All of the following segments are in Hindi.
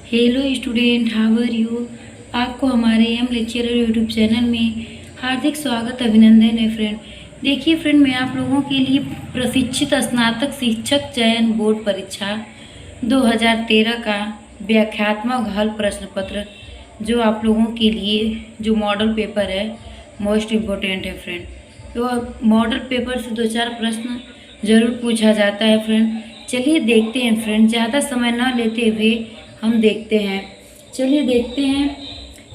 Hello student, how are you. आपको हमारे एम लेक्चरर यूट्यूब चैनल में हार्दिक स्वागत अभिनंदन है फ्रेंड। देखिए फ्रेंड, मैं आप लोगों के लिए प्रशिक्षित स्नातक शिक्षक चयन बोर्ड परीक्षा 2013 का व्याख्यात्मक हल प्रश्न पत्र जो आप लोगों के लिए जो मॉडल पेपर है मोस्ट इम्पोर्टेंट है फ्रेंड। तो मॉडल पेपर से 2-4 प्रश्न ज़रूर पूछा जाता है फ्रेंड। चलिए देखते हैं फ्रेंड, ज़्यादा समय न लेते हुए हम देखते हैं। चलिए देखते हैं।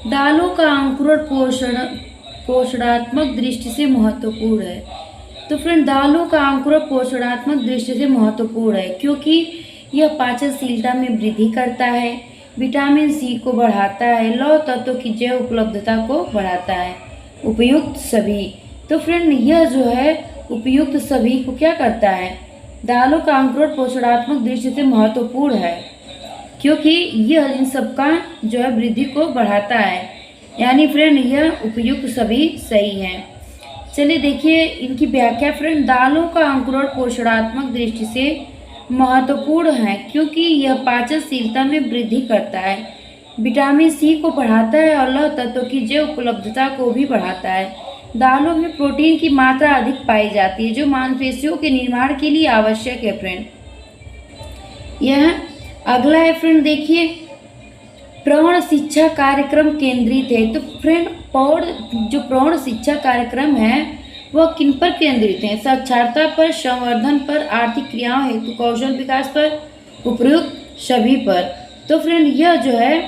दालों का अंकुरण पोषणात्मक दृष्टि से महत्वपूर्ण है। तो फ्रेंड, दालों का अंकुरण पोषणात्मक दृष्टि से महत्वपूर्ण है क्योंकि यह पाचनशीलता में वृद्धि करता है, विटामिन सी को बढ़ाता है, लौह तत्वों की जैव उपलब्धता को बढ़ाता है। उपयुक्त सभी। तो फ्रेंड, यह जो है उपयुक्त सभी को क्या करता है, दालों का अंकुरण पोषणात्मक दृष्टि से महत्वपूर्ण है क्योंकि यह इन सबका जो है वृद्धि को बढ़ाता है। यानी फ्रेंड, यह उपयुक्त सभी सही हैं। चलिए देखिए इनकी व्याख्या फ्रेंड। दालों का अंकुरण पोषणात्मक दृष्टि से महत्वपूर्ण है क्योंकि यह पाचनशीलता में वृद्धि करता है, विटामिन सी को बढ़ाता है और लौह तत्वों की जैव उपलब्धता को भी बढ़ाता है। दालों में प्रोटीन की मात्रा अधिक पाई जाती है जो मांसपेशियों के निर्माण के लिए आवश्यक है फ्रेंड। यह अगला है फ्रेंड, देखिए प्रौढ़ शिक्षा कार्यक्रम केंद्रित है। तो फ्रेंड, प्रौढ़ शिक्षा कार्यक्रम है वह किन पर केंद्रित है? साक्षरता पर, संवर्धन पर, आर्थिक क्रियाओं हेतु कौशल विकास पर, उपयुक्त सभी पर। तो फ्रेंड, यह जो है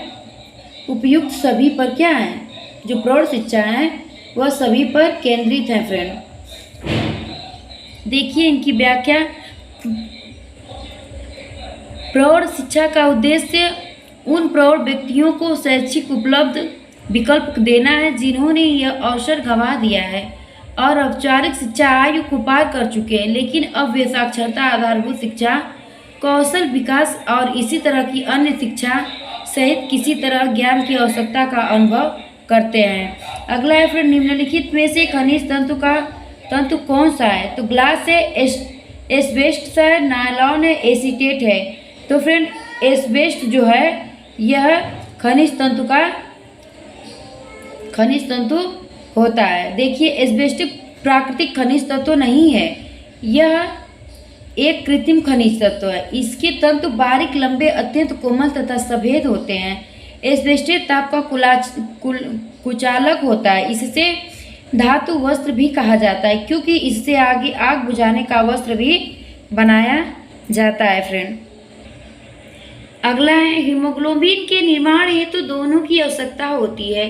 उपयुक्त सभी पर क्या है, जो प्रौढ़ शिक्षा है वह सभी पर केंद्रित है फ्रेंड। देखिए इनकी व्याख्या। प्रौढ़ शिक्षा का उद्देश्य उन प्रौढ़ व्यक्तियों को शैक्षिक उपलब्ध विकल्प देना है जिन्होंने यह अवसर गंवा दिया है और औपचारिक शिक्षा आयु को पार कर चुके हैं, लेकिन अब वे साक्षरता, आधारभूत शिक्षा, कौशल विकास और इसी तरह की अन्य शिक्षा सहित किसी तरह ज्ञान की आवश्यकता का अनुभव करते हैं। अगला है फिर, निम्नलिखित में से खनिज तंतु कौन सा है? तो ग्लास है, एस्बेस्टस है, नायलॉन है, एसीटेट है। तो फ्रेंड, एस्बेस्ट जो है यह खनिज तंतु होता है। देखिए एस्बेस्ट प्राकृतिक खनिज तत्व नहीं है, यह एक कृत्रिम खनिज तत्व है। इसके तंतु बारीक, लंबे, अत्यंत कोमल तथा सफेद होते हैं। एस्बेस्टेट ताप का कुचालक होता है। इससे धातु वस्त्र भी कहा जाता है क्योंकि इससे आगे आग बुझाने का वस्त्र भी बनाया जाता है फ्रेंड। अगला है, हीमोग्लोबिन के निर्माण हेतु दोनों की आवश्यकता होती है।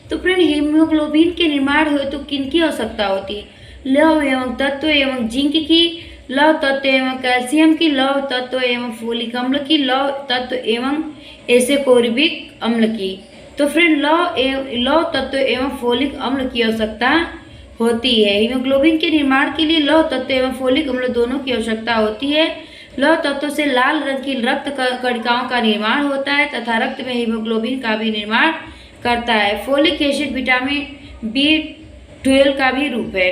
तो फ्रेंड, हीमोग्लोबिन के निर्माण हेतु किन की आवश्यकता होती है? लौह एवं तत्व एवं जिंक की, लौह तत्व एवं कैल्शियम की, लौह तत्व एवं फोलिक अम्ल की, लौह तत्व एवं एसेकोर्बिक अम्ल की। तो फ्रेंड, लौह तत्व एवं फोलिक अम्ल की आवश्यकता होती है। हीमोग्लोबिन के निर्माण के लिए लौह तत्व एवं फोलिक अम्ल दोनों की आवश्यकता होती है। लौह तत्व से लाल रंग की रक्त कणिकाओं का निर्माण होता है तथा रक्त में हीमोग्लोबिन का भी निर्माण करता है। फोलिक एसिड विटामिन B12 का भी रूप है।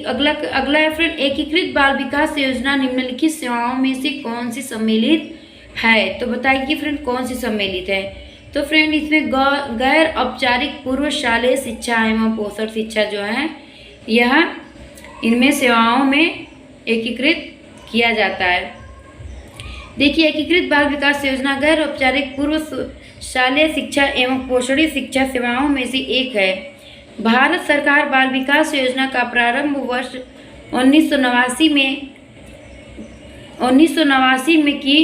अगला है फ्रेंड, एकीकृत बाल विकास योजना निम्नलिखित सेवाओं में से कौन सी सम्मिलित है? तो बताइए फ्रेंड कौन सी सम्मिलित है? तो फ्रेंड, इसमें गैर औपचारिक पूर्व शालेय शिक्षा एवं पोषण शिक्षा जो है यह इनमें सेवाओं में एकीकृत किया जाता है। देखिए एकीकृत बाल विकास योजना गैर औपचारिक पूर्व शालेय शिक्षा एवं पोषणी शिक्षा सेवाओं में से एक है। भारत सरकार बाल विकास योजना का प्रारंभ वर्ष 1989 में की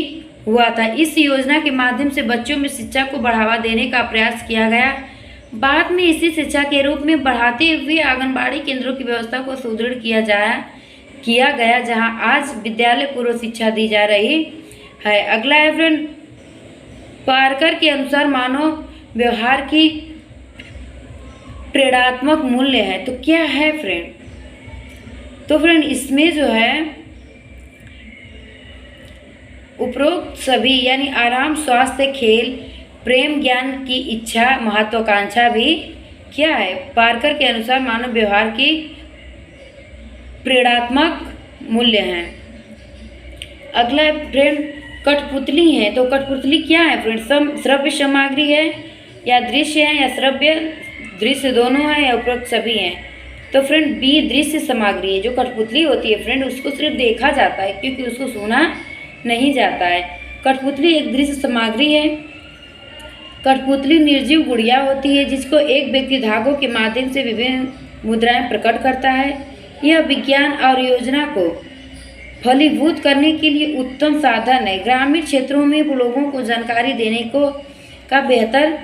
हुआ था। इस योजना के माध्यम से बच्चों में शिक्षा को बढ़ावा देने का प्रयास किया गया। बाद में इसी शिक्षा के रूप में बढ़ाते हुए आंगनबाड़ी केंद्रों की व्यवस्था को सुदृढ़ किया गया जहां आज विद्यालय पूर्व शिक्षा दी जा रही है। अगला है फ्रेंड, पार्कर के अनुसार मानव व्यवहार की प्रेरणात्मक मूल्य है। तो क्या है फ्रेंड? तो फ्रेंड, इसमें जो है उपरोक्त सभी यानी आराम, स्वास्थ्य, खेल, प्रेम, ज्ञान की इच्छा, महत्वाकांक्षा भी क्या है? पार्कर के अनुसार मानव व्यवहार की प्रेरणात्मक मूल्य हैं। अगला फ्रेंड, कठपुतली है, तो कठपुतली क्या है फ्रेंड? श्रव्य सामग्री है या दृश्य है या श्रव्य दृश्य दोनों है या उपरोक्त सभी हैं? तो फ्रेंड बी दृश्य सामग्री है। जो कठपुतली होती है फ्रेंड उसको सिर्फ देखा जाता है क्योंकि उसको सुना नहीं जाता है। कठपुतली एक दृश्य सामग्री है। कठपुतली निर्जीव गुड़िया होती है जिसको एक व्यक्ति धागों के माध्यम से विभिन्न मुद्राएं प्रकट करता है। यह विज्ञान और योजना को फलीभूत करने के लिए उत्तम साधन है। ग्रामीण क्षेत्रों में लोगों को जानकारी देने का बेहतर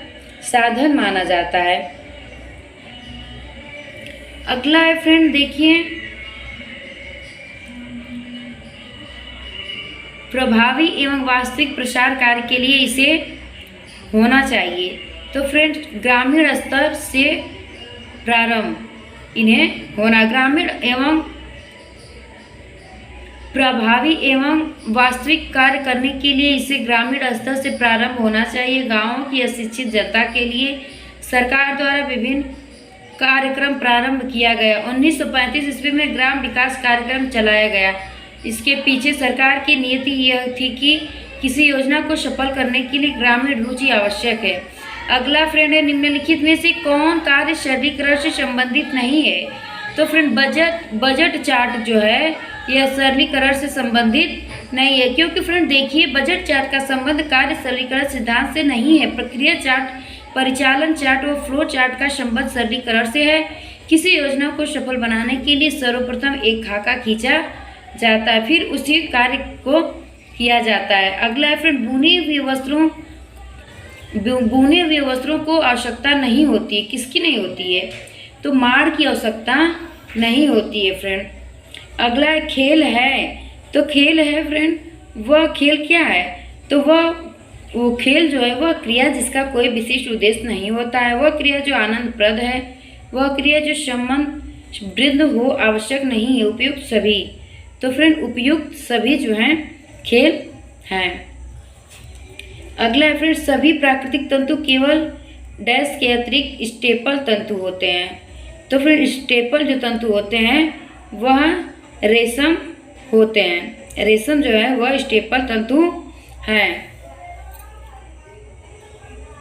साधन माना जाता है। अगला है फ्रेंड, देखिए प्रभावी एवं वास्तविक प्रसार कार्य के लिए इसे होना चाहिए। तो फ्रेंड ग्रामीण स्तर से प्रारंभ इन्हें होना, ग्रामीण एवं प्रभावी एवं वास्तविक कार्य करने के लिए इसे ग्रामीण स्तर से प्रारंभ होना चाहिए। गांवों की अशिक्षित जनता के लिए सरकार द्वारा विभिन्न कार्यक्रम प्रारंभ किया गया। 1935 ईस्वी में ग्राम विकास कार्यक्रम चलाया गया। इसके पीछे सरकार की नीति यह थी कि किसी योजना को सफल करने के लिए ग्रामीण रुचि आवश्यक है। अगला फ्रेंड है, निम्नलिखित में से कौन कार्य सरलीकरण से संबंधित नहीं है? तो फ्रेंड बजट चार्ट जो है यह सरलीकरण से संबंधित नहीं है, क्योंकि फ्रेंड देखिए बजट चार्ट का संबंध कार्य सरलीकरण सिद्धांत से नहीं है। प्रक्रिया चार्ट, परिचालन चार्ट और फ्लो चार्ट का संबंध सरलीकरण से है। किसी योजना को सफल बनाने के लिए सर्वप्रथम एक खाका खींचा जाता है, फिर उसी कार्य को किया जाता है। अगला है फ्रेंड, बुने हुए वस्त्रों को आवश्यकता नहीं होती है। किसकी नहीं होती है? तो माड़ की आवश्यकता नहीं होती है फ्रेंड। अगला है खेल है। तो खेल है फ्रेंड, वह खेल क्या है? तो वो खेल जो है वह क्रिया जिसका कोई विशिष्ट उद्देश्य नहीं होता है, वह क्रिया जो आनंदप्रद है, वह क्रिया जो संबंध वृद्ध हो, आवश्यक नहीं है। उपयुक्त सभी, तो फ्रेंड उपयुक्त सभी जो हैं खेल हैं। अगला है फ्रेंड, सभी प्राकृतिक तंतु केवल डैश के अतिरिक्त स्टेपल तंतु होते हैं। तो फ्रेंड स्टेपल जो तंतु होते हैं वह रेशम होते हैं। रेशम जो है वह स्टेपल तंतु हैं।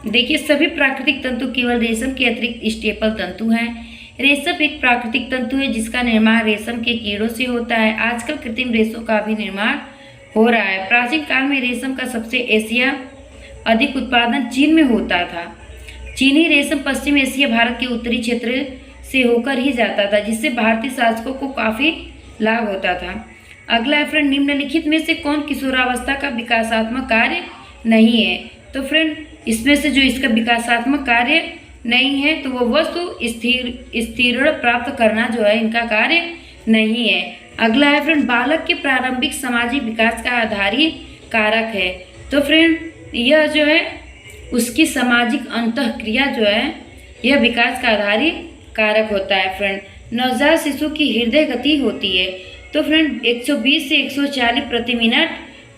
देखिए सभी प्राकृतिक तंतु केवल रेशम के अतिरिक्त स्टेपल तंतु हैं। रेशम एक प्राकृतिक तंतु है जिसका निर्माण रेशम के कीड़ों से होता है। आजकल कृत्रिम रेशों का भी निर्माण हो रहा है। प्राचीन काल में रेशम का सबसे एशिया अधिक उत्पादन चीन में होता था। चीनी रेशम पश्चिम एशिया, भारत के उत्तरी क्षेत्र से होकर ही जाता था, जिससे भारतीय शासकों को काफी लाभ होता था। अगला है फ्रेंड, निम्नलिखित में से कौन किशोरावस्था का विकासात्मक कार्य नहीं है? तो फ्रेंड इसमें से जो इसका विकासात्मक कार्य नहीं है तो वो वस्तु स्थिरण प्राप्त करना जो है इनका कार्य नहीं है। अगला है फ्रेंड, बालक के प्रारंभिक सामाजिक विकास का आधारी कारक है। तो फ्रेंड यह जो है उसकी सामाजिक अंतःक्रिया जो है यह विकास का आधारी कारक होता है। फ्रेंड नवजात शिशु की हृदय गति होती है। तो फ्रेंड 120 से 140 प्रति मिनट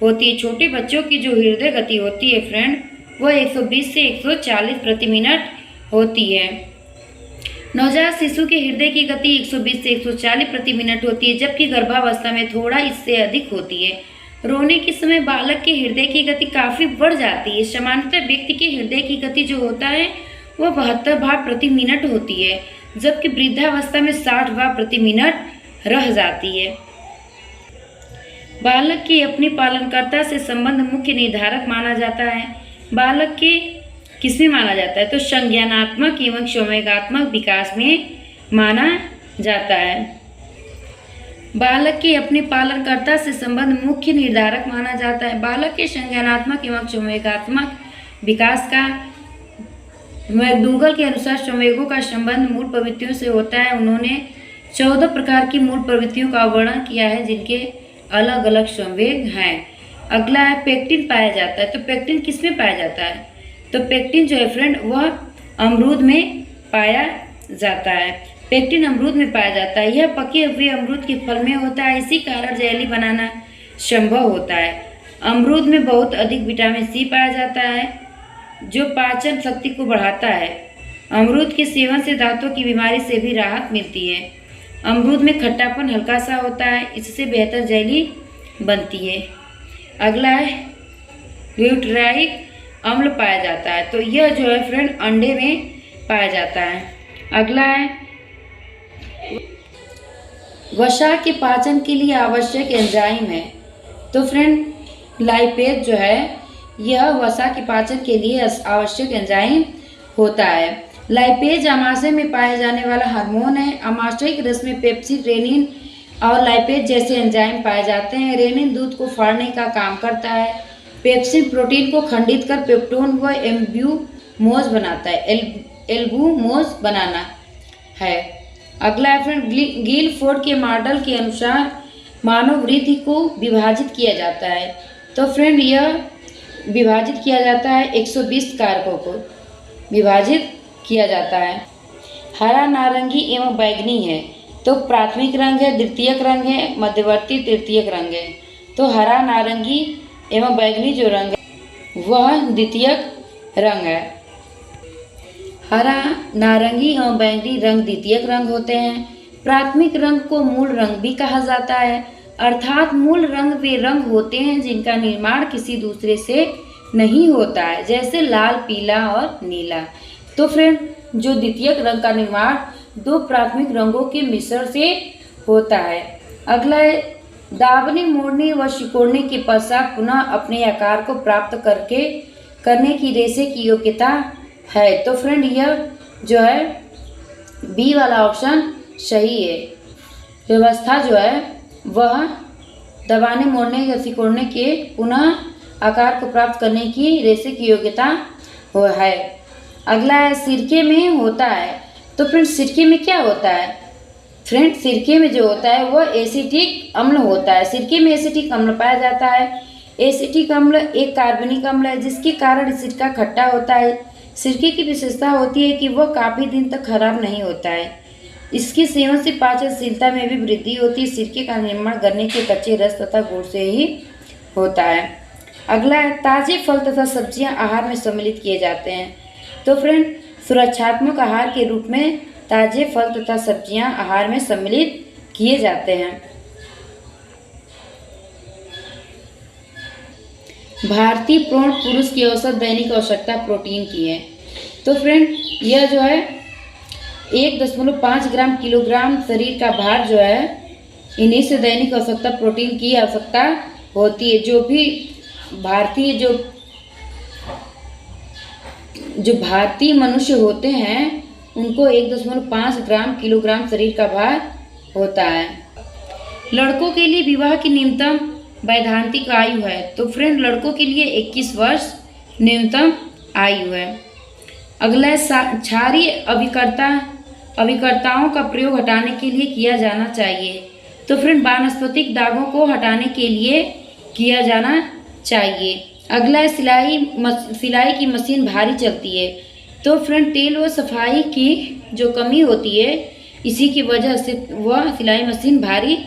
होती है। छोटे बच्चों की जो हृदय गति होती है फ्रेंड वह 120 से 140 प्रति मिनट होती है। नवजात शिशु के हृदय की गति 120 से 140 प्रति मिनट होती है, जबकि गर्भावस्था में थोड़ा इससे अधिक होती है। रोने के समय बालक के हृदय की गति काफ़ी बढ़ जाती है। सामान्यतः व्यक्ति के हृदय की गति जो होता है वह 72 बार प्रति मिनट होती है, जबकि वृद्धावस्था में 60 बार प्रति मिनट रह जाती है। बालक के अपने पालनकर्ता से संबंध मुख्य निर्धारक माना जाता है। बालक के किसमें माना जाता है? तो संज्ञानात्मक एवं संवेगात्मक विकास में माना जाता है। बालक के अपने पालनकर्ता से संबंध मुख्य निर्धारक माना जाता है। बालक के संज्ञानात्मक एवं संवेगात्मक विकास का मैकडूगल के अनुसार संवेगों का संबंध मूल प्रवृत्तियों से होता है। उन्होंने 14 प्रकार की मूल प्रवृत्तियों का वर्णन किया है जिनके अलग अलग संवेग हैं। अगला है पेक्टिन पाया जाता है। तो पेक्टिन किसमें पाया जाता है? तो पेक्टिन जो है फ्रेंड वह अमरूद में पाया जाता है। पेक्टिन अमरूद में पाया जाता है। यह पके हुए अमरूद के फल में होता है, इसी कारण जेली बनाना संभव होता है। अमरूद में बहुत अधिक विटामिन सी पाया जाता है जो पाचन शक्ति को बढ़ाता है। अमरूद के सेवन से दांतों की बीमारी से भी राहत मिलती है। अमरूद में खट्टापन हल्का सा होता है, इससे बेहतर जेली बनती है। अगला है ब्यूटराइक अम्ल पाया जाता है। तो यह जो है फ्रेंड अंडे में पाया जाता है। अगला है वसा के पाचन के लिए आवश्यक एंजाइम है। तो फ्रेंड लाइपेज जो है यह वसा के पाचन के लिए आवश्यक एंजाइम होता है। लाइपेज आमाशय में पाए जाने वाला हार्मोन है। आमाशयिक रस में पेप्सिन, रेनिन और लाइपेज जैसे एंजाइम पाए जाते हैं। रेनिन दूध को फाड़ने का काम करता है। पेप्सिन प्रोटीन को खंडित कर पेप्टोन व एल्ब्यूमोज बनाता है। एल्ब्यूमोज बनाना है। अगला है फ्रेंड गिलफोर्ड के मॉडल के अनुसार मानव वृद्धि को विभाजित किया जाता है। तो फ्रेंड यह विभाजित किया जाता है 120 कारकों को विभाजित किया जाता है। हरा, नारंगी एवं बैंगनी है। तो प्राथमिक रंग है, द्वितीयक रंग है, मध्यवर्ती तृतीयक रंग है। तो हरा, नारंगी एवं बैंगनी जो रंग है वह द्वितीयक रंग है। हरा, नारंगी एवं बैंगनी रंग द्वितीयक रंग होते हैं। प्राथमिक रंग को मूल रंग भी कहा जाता है, अर्थात मूल रंग वे रंग होते हैं जिनका निर्माण किसी दूसरे से नहीं होता है, जैसे लाल, पीला और नीला। तो फ्रेंड जो द्वितीयक रंग का निर्माण दो प्राथमिक रंगों के मिश्रण से होता है। अगला है दाबने, मोड़ने व सिकोड़ने के पश्चात पुनः अपने आकार को प्राप्त करने की रेशे की योग्यता है। तो फ्रेंड यह जो है बी वाला ऑप्शन सही है। व्यवस्था जो है वह दबाने, मोड़ने या सिकोड़ने के पुनः आकार को प्राप्त करने की रेशे की योग्यता है। अगला है सिरके में होता है। तो फ्रेंड सिरके में क्या होता है? फ्रेंड सिरके में जो होता है वह एसिटिक अम्ल होता है। सिरके में एसिटिक अम्ल पाया जाता है। एसिटिक अम्ल एक कार्बनिक अम्ल है जिसके कारण सिरका खट्टा होता है। सिरके की विशेषता होती है कि वह काफ़ी दिन तक खराब नहीं होता है। इसके सेवन से पाचनशीलता में भी वृद्धि होती है। सिरके का निर्माण गन्ने के कच्चे रस तथा गुड़ से ही होता है। अगला है ताजे फल तथा सब्जियां आहार में सम्मिलित किए जाते हैं। तो फ्रेंड सुरक्षात्मक आहार के रूप में ताजे फल तथा सब्जियां आहार में सम्मिलित किए जाते हैं। भारतीय प्रौढ़ पुरुष की औसत दैनिक आवश्यकता प्रोटीन की है। तो फ्रेंड यह जो है 1.5 ग्राम किलोग्राम शरीर का भार जो है इन्हीं से दैनिक आवश्यकता प्रोटीन की आवश्यकता होती है। जो भी भारतीय जो भारतीय मनुष्य होते हैं उनको 1.5 ग्राम किलोग्राम शरीर का भार होता है। लड़कों के लिए विवाह की न्यूनतम वैधानिक आयु है। तो फ्रेंड लड़कों के लिए 21 वर्ष न्यूनतम आयु है। अगला क्षारीय अभिकर्ताओं का प्रयोग हटाने के लिए किया जाना चाहिए। तो फ्रेंड वानस्पतिक दागों को हटाने के लिए किया जाना चाहिए। अगला है सिलाई की मशीन भारी चलती है। तो फ्रेंड तेल व सफाई की जो कमी होती है इसी की वजह से वह सिलाई मशीन भारी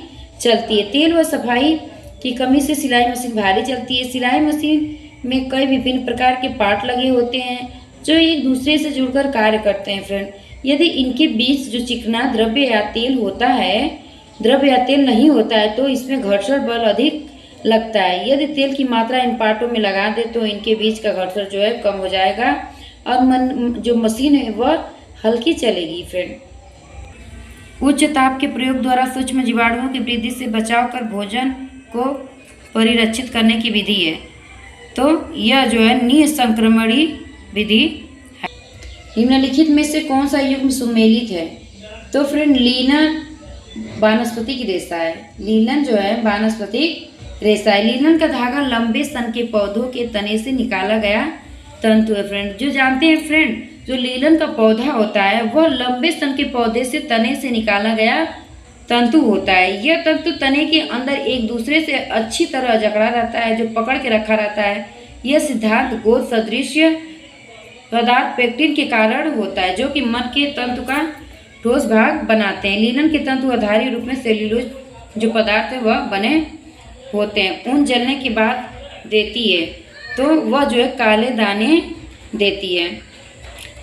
चलती है। तेल व सफाई की कमी से सिलाई मशीन भारी चलती है। सिलाई मशीन में कई विभिन्न प्रकार के पार्ट लगे होते हैं जो एक दूसरे से जुड़कर कार्य करते हैं। फ्रेंड यदि इनके बीच जो चिकना द्रव्य या तेल नहीं होता है तो इसमें घर्षण बल अधिक लगता है। यदि तेल की मात्रा इन पार्टों में लगा दे तो इनके बीच का घर्षण जो है कम हो जाएगा और जो मशीन है वह हल्की चलेगी। फ्रेंड उच्च ताप के प्रयोग द्वारा सूक्ष्म जीवाणुओं की वृद्धि से बचाव कर भोजन को परिरक्षित करने की विधि है। तो यह जो है निसंक्रमणी विधि है। निम्नलिखित में से कौन सा युग्म सुमेलित है? तो फ्रेंड लीलन वानस्पतिक रेशा है। लीलन जो है वानस्पतिक रेशा है। लीलन का धागा लंबे स्तन के पौधों के तने से निकाला गया तंतु है। फ्रेंड जो जानते हैं फ्रेंड जो लीलन का पौधा होता है वह लंबे स्तन के पौधे से तने से निकाला गया तंतु होता है। यह तंतु तने के अंदर एक दूसरे से अच्छी तरह जकड़ा रहता है जो पकड़ के रखा रहता है। यह सिद्धांत गोद सदृश पदार्थ पेक्टिन के कारण होता है जो कि मन के तंतु का ठोस भाग बनाते हैं। लीलन के तंतु आधारी रूप में सेल्यूलोज जो पदार्थ है वह बने होते हैं। ऊन जलने के बाद देती है तो वह जो है काले दाने देती है।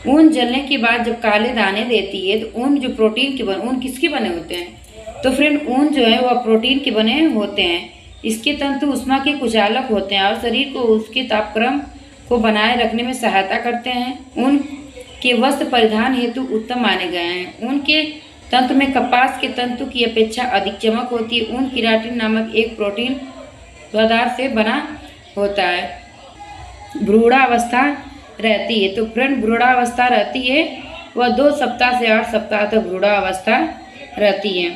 ऊन जलने के बाद जब काले दाने देती है तो ऊन जो ऊन किसके बने होते हैं? तो फ्रेंड ऊन जो है वह प्रोटीन के बने होते हैं। इसके तंतु ऊष्मा के कुचालक होते हैं और शरीर को उसके तापक्रम को बनाए रखने में सहायता करते हैं। ऊन के वस्त्र परिधान हेतु उत्तम माने गए हैं। ऊन के तंतु में कपास के तंतु की अपेक्षा अधिक चमक होती है। ऊन केराटिन नामक एक प्रोटीन पदार्थ से बना होता है। भ्रूणावस्था रहती है, तो फ्रेंड भ्रूणावस्था रहती है वह 2 सप्ताह से 8 सप्ताह तक भ्रूणावस्था रहती है।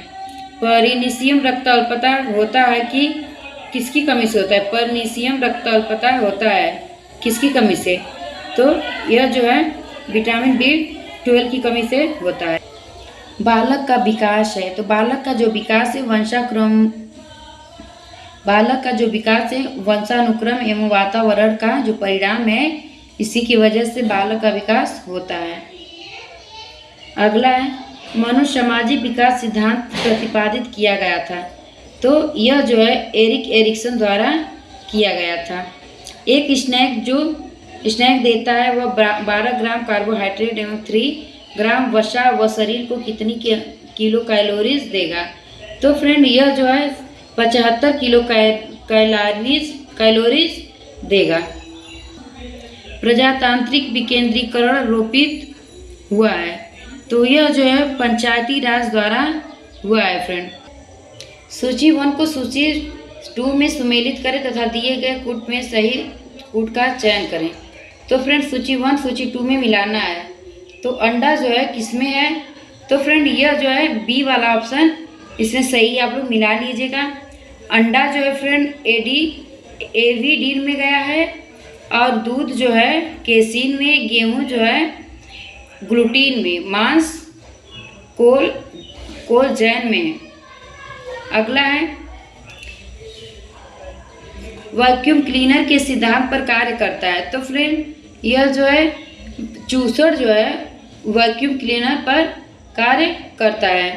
परिनीशियम रक्त अल्पता होता है कि किसकी कमी से होता है? परिनीशियम रक्त अल्पता होता है किसकी कमी से? तो यह जो है विटामिन B12 की कमी से होता है। बालक का विकास है, तो बालक का जो विकास है वंशानुक्रम एवं वातावरण का जो परिणाम है, इसी की वजह से बालक का विकास होता है। अगला है मनुष्य सामाजिक विकास सिद्धांत प्रतिपादित किया गया था, तो यह जो है एरिक एरिक्सन द्वारा किया गया था। एक स्नैक देता है वह 12 ग्राम कार्बोहाइड्रेट एवं 3 ग्राम वसा व शरीर को कितनी किलो कैलोरीज देगा? तो फ्रेंड यह जो है 75 किलो कैलोरीज देगा। प्रजातांत्रिक विकेंद्रीकरण रोपित हुआ है, तो यह जो है पंचायती राज द्वारा हुआ है फ्रेंड। सूची 1 को सूची 2 में सुमेलित करें तथा दिए गए कूट में सही कूट का चयन करें। तो फ्रेंड सूची 1 सूची 2 में मिलाना है। तो अंडा जो है किसमें है? तो फ्रेंड यह जो है बी वाला ऑप्शन इसमें सही, आप लोग मिला लीजिएगा। अंडा जो है फ्रेंड एवीडीन में गया है और दूध जो है केसीन में, गेहूँ जो है ग्लूटीन में, मांस कोलजैन में है। अगला है वैक्यूम क्लीनर के सिद्धांत पर कार्य करता है, तो फ्रेंड यह जो है चूसर जो है वैक्यूम क्लीनर पर कार्य करता है।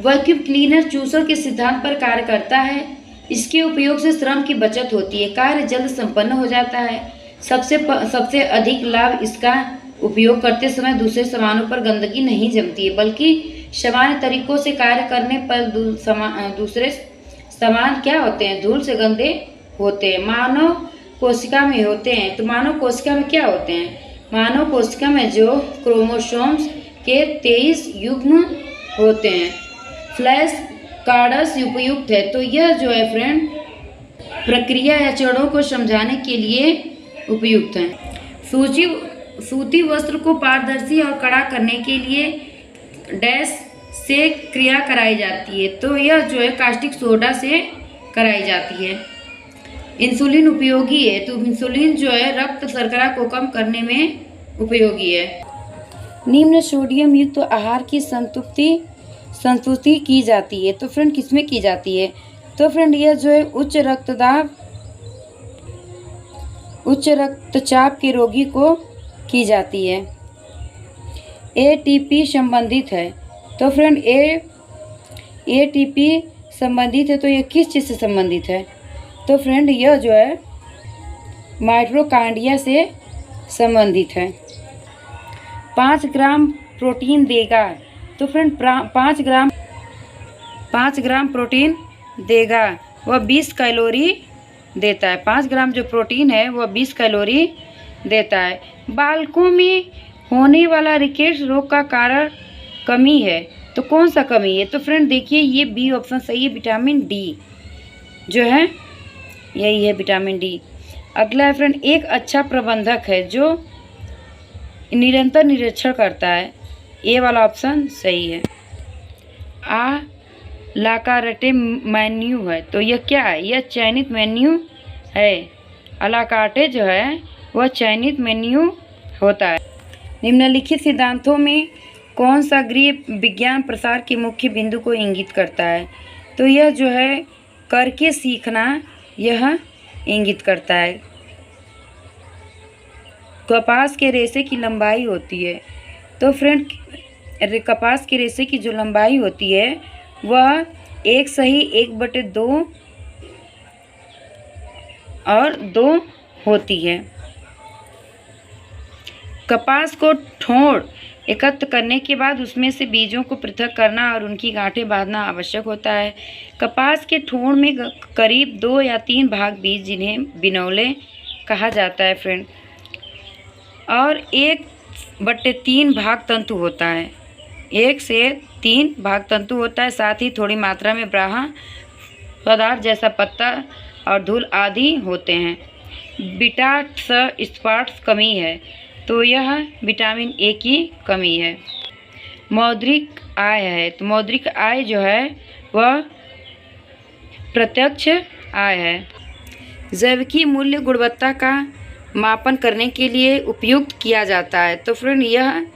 वैक्यूम क्लीनर चूसर के सिद्धांत पर कार्य करता है। इसके उपयोग से श्रम की बचत होती है, कार्य जल्द संपन्न हो जाता है। सबसे अधिक लाभ इसका उपयोग करते समय दूसरे सामानों पर गंदगी नहीं जमती है, बल्कि सामान्य तरीकों से कार्य करने पर दूसरे सामान क्या होते हैं? धूल से गंदे होते हैं। मानव कोशिका में होते हैं, तो मानव कोशिका में क्या होते हैं? मानव कोशिका में जो क्रोमोसोम्स के 23 युग्म होते हैं। फ्लैश कार्डस उपयुक्त है, तो यह जो है फ्रेंड प्रक्रिया या चरणों को समझाने के लिए उपयुक्त है। सूती वस्त्र को पारदर्शी और कड़ा करने के लिए डैश से क्रिया कराई जाती है, तो यह जो है कास्टिक सोडा से कराई जाती है। इंसुलिन उपयोगी है, तो इंसुलिन जो है रक्त शर्करा को कम करने में उपयोगी है। निम्न सोडियम युक्त आहार की संतुष्टि की जाती है, तो फ्रेंड किसमें की जाती है? तो फ्रेंड यह जो है उच्च रक्तचाप के रोगी को की जाती है। एटीपी संबंधित है, तो फ्रेंड एटीपी संबंधित है, तो यह किस चीज़ से संबंधित है? तो फ्रेंड यह जो है माइटोकॉन्ड्रिया से संबंधित है। 5 ग्राम प्रोटीन देगा, तो फ्रेंड 5 ग्राम प्रोटीन देगा, वह 20 कैलोरी देता है। 5 ग्राम जो प्रोटीन है वह 20 कैलोरी देता है। बालकों में होने वाला रिकेट्स रोग का कारण कमी है, तो कौन सा कमी है? तो फ्रेंड देखिए ये बी ऑप्शन सही है, विटामिन डी जो है यही है विटामिन डी। अगला है फ्रेंड एक अच्छा प्रबंधक है जो निरंतर निरीक्षण करता है, ए वाला ऑप्शन सही है। लाकार्टे मेन्यू है, तो यह क्या है? यह चयनित मेन्यू है। अलाकार्टे जो है वह चयनित मेन्यू होता है। निम्नलिखित सिद्धांतों में कौन सा गृह विज्ञान प्रसार के मुख्य बिंदु को इंगित करता है? तो यह जो है करके सीखना यह इंगित करता है। कपास के रेशे की लंबाई होती है, तो फ्रेंड कपास के रेशे की जो लंबाई होती है वह 1/2 और 2 होती है। कपास को ठोड़ एकत्र करने के बाद उसमें से बीजों को पृथक करना और उनकी गांठें बांधना आवश्यक होता है। कपास के ठोड़ में करीब 2 या 3 भाग बीज, जिन्हें बिनौले कहा जाता है फ्रेंड, और 1/3 भाग तंतु होता है। 1 से 3 भाग तंतु होता है। साथ ही थोड़ी मात्रा में ब्राहा पदार्थ जैसा पत्ता और धूल आदि होते हैं। बीटा स्पार्ट्स कमी है तो यह विटामिन ए की कमी है। मौद्रिक आय है तो मौद्रिक आय जो है वह प्रत्यक्ष आय है। जैविकी मूल्य गुणवत्ता का मापन करने के लिए उपयुक्त किया जाता है। तो फ्रेंड यह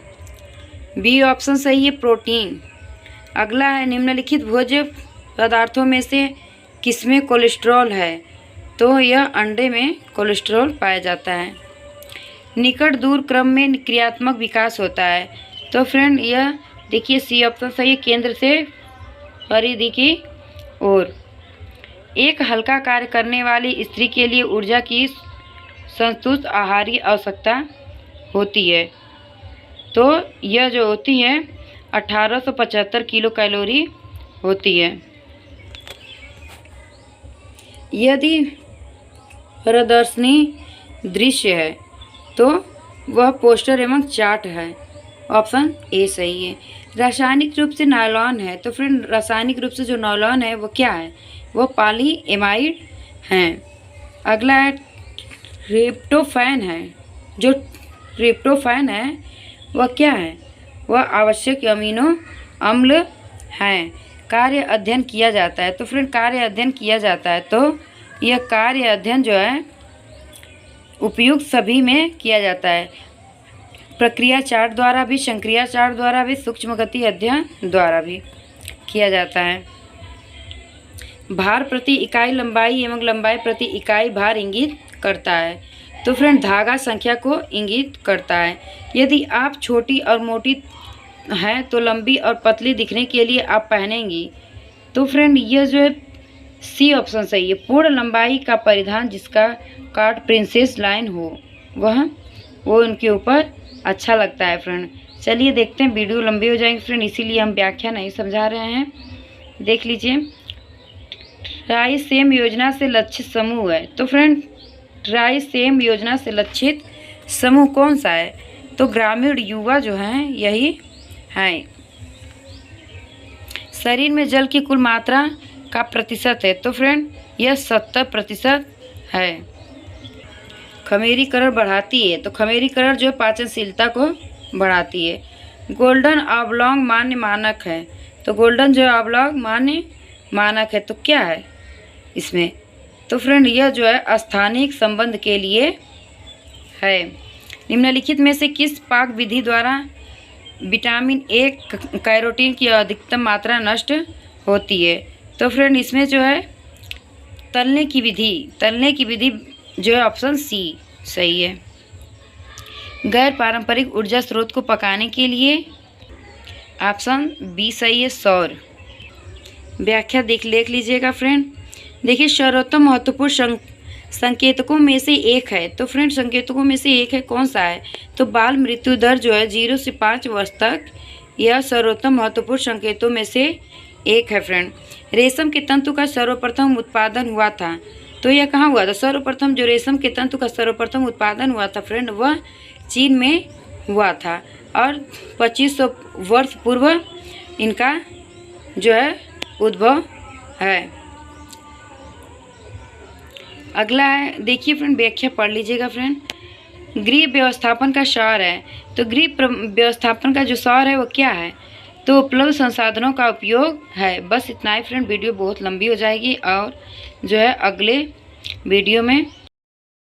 बी ऑप्शन सही है, प्रोटीन। अगला है निम्नलिखित भोज्य पदार्थों में से किसमें कोलेस्ट्रॉल है? तो यह अंडे में कोलेस्ट्रॉल पाया जाता है। निकट दूर क्रम में क्रियात्मक विकास होता है। तो फ्रेंड यह देखिए सी ऑप्शन सही है, केंद्र से परिधि की ओर। एक हल्का कार्य करने वाली स्त्री के लिए ऊर्जा की संतुष्ट आहारी आवश्यकता होती है। तो यह जो होती है 1875 किलो कैलोरी होती है। यदि प्रदर्शनी दृश्य है तो वह पोस्टर एवं चार्ट है। ऑप्शन ए सही है। रासायनिक रूप से नायलॉन है तो फ्रेंड रासायनिक रूप से जो नायलॉन है वो क्या है? वो पॉलीएमाइड हैं। अगला है ट्रिप्टोफैन है। जो ट्रिप्टोफैन है वह क्या है? वह आवश्यक अमीनो अम्ल हैं। कार्य अध्ययन किया जाता है तो फ्रेंड कार्य अध्ययन किया जाता है तो यह कार्य अध्ययन जो है उपयुक्त सभी में किया जाता है। प्रक्रिया चार्ट द्वारा भी, संक्रिया चार्ट द्वारा भी, सूक्ष्म गति अध्ययन द्वारा भी किया जाता है। भार प्रति इकाई लंबाई एवं लंबाई प्रति इकाई भार इंगित करता है। तो फ्रेंड धागा संख्या को इंगित करता है। यदि आप छोटी और मोटी हैं तो लंबी और पतली दिखने के लिए आप पहनेंगी। तो फ्रेंड यह जो है सी ऑप्शन सही है। पूर्ण लंबाई का परिधान जिसका काट प्रिंसेस लाइन हो वो उनके ऊपर अच्छा लगता है फ्रेंड। चलिए देखते हैं, वीडियो लंबी हो जाएगी फ्रेंड, इसीलिए हम व्याख्या नहीं समझा रहे हैं। देख लीजिए, ट्राइसेम योजना से लक्षित समूह है। तो फ्रेंड ट्राइसेम योजना से लक्षित समूह कौन सा है? तो ग्रामीण युवा जो हैं यही हैं। शरीर में जल की कुल मात्रा का प्रतिशत है। तो फ्रेंड यह 70% है। खमीरीकरण बढ़ाती है तो खमीरीकरण जो है पाचनशीलता को बढ़ाती है। गोल्डन ऑबलॉन्ग मान्य मानक है तो गोल्डन जो ऑबलॉन्ग मान्य मानक है तो क्या है इसमें? तो फ्रेंड यह जो है स्थानिक संबंध के लिए है। निम्नलिखित में से किस पाक विधि द्वारा विटामिन ए कैरोटीन की अधिकतम मात्रा नष्ट होती है? तो फ्रेंड इसमें जो है तलने की विधि जो है ऑप्शन सी सही है। गैर पारंपरिक ऊर्जा स्रोत को पकाने के लिए ऑप्शन बी सही है, सौर। व्याख्या देख लीजिएगा फ्रेंड। देखिए सर्वोत्तम महत्वपूर्ण संकेतकों में से एक है। तो फ्रेंड संकेतकों में से एक है, कौन सा है? तो बाल मृत्यु दर जो है 0 से 5 वर्ष तक, यह सर्वोत्तम महत्वपूर्ण संकेतों में से एक है फ्रेंड। रेशम के तंतु का सर्वप्रथम उत्पादन हुआ था तो यह कहाँ हुआ था? सर्वप्रथम जो रेशम के तंतु का सर्वप्रथम उत्पादन हुआ था फ्रेंड वह चीन में हुआ था और 2500 वर्ष पूर्व इनका जो है उद्भव है। अगला है, देखिए फ्रेंड व्याख्या पढ़ लीजिएगा फ्रेंड। गृह व्यवस्थापन का सार है तो गृह व्यवस्थापन का जो सार है वो क्या है? तो उपलब्ध संसाधनों का उपयोग है। बस इतना ही फ्रेंड, वीडियो बहुत लंबी हो जाएगी और जो है अगले वीडियो में